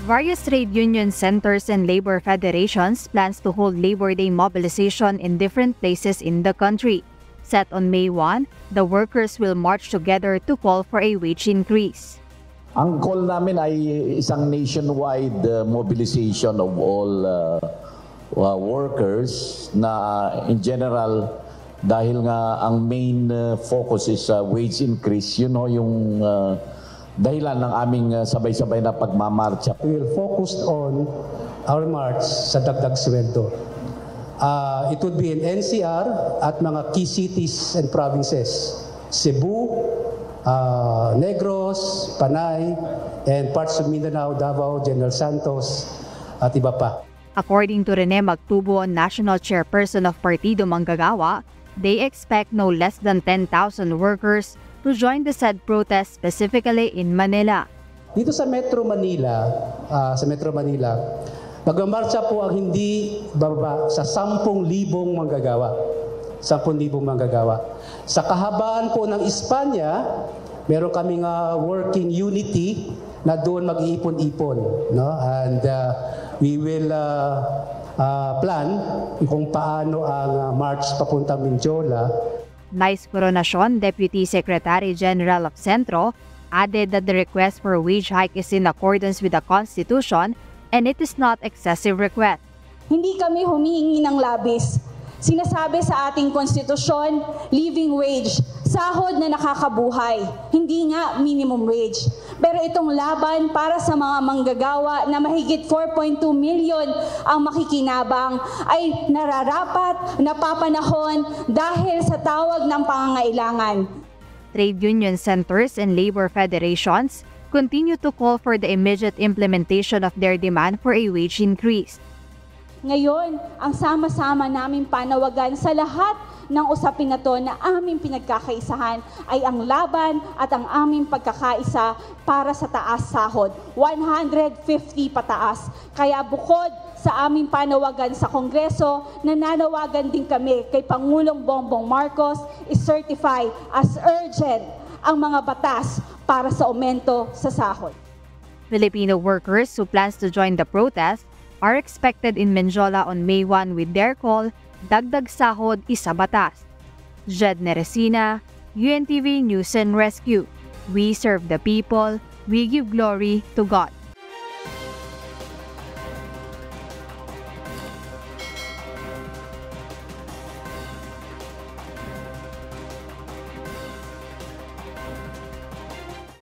Various trade union centers and labor federations plans to hold Labor Day mobilization in different places in the country. Set on May 1, the workers will march together to call for a wage increase. Ang call namin ay isang nationwide mobilization of all workers na in general, dahil nga ang main focus is wage increase, yung dahilan ng aming sabay-sabay na pagmamarcha. We will focus on our march sa dagdag sweldo. It would be in NCR at mga key cities and provinces. Cebu, Negros, Panay, and parts of Mindanao, Davao, General Santos, at iba pa. According to Rene Magtubo, National Chairperson of Partido Manggagawa, they expect no less than 10,000 workers to join the said protest, specifically in Manila. Dito sa Metro Manila, magmamarcha po ang hindi bababa sa 10,000 manggagawa. 10,000 manggagawa. Sa kahabaan po ng Espanya, meron kaming working unity na doon mag-iipon-ipon, no? And we will plan kung paano ang march papuntang Mindiola. Nice Coronacion, Deputy Secretary General of Centro, added that the request for wage hike is in accordance with the Constitution and it is not excessive request. Hindi kami humihingi ng labis. Sinasabi sa ating konstitusyon, living wage, sahod na nakakabuhay, hindi nga minimum wage. Pero itong laban para sa mga manggagawa na mahigit 4.2 million ang makikinabang ay nararapat, napapanahon dahil sa tawag ng pangangailangan. Trade union centers and labor federations continue to call for the immediate implementation of their demand for a wage increase. Ngayon, ang sama-sama naming panawagan sa lahat ng usapin na to na aming pinagkakaisahan ay ang laban at ang aming pagkakaisa para sa taas sahod, 150 pataas. Kaya bukod sa aming panawagan sa Kongreso, nananawagan din kami kay Pangulong Bongbong Marcos i-certify as urgent ang mga batas para sa aumento sa sahod. Filipino workers who plans to join the protest are expected in Mindiola on May 1 with their call, Dagdag Sahod Isa Batas. Jed Neresina, UNTV News and Rescue. We serve the people, we give glory to God.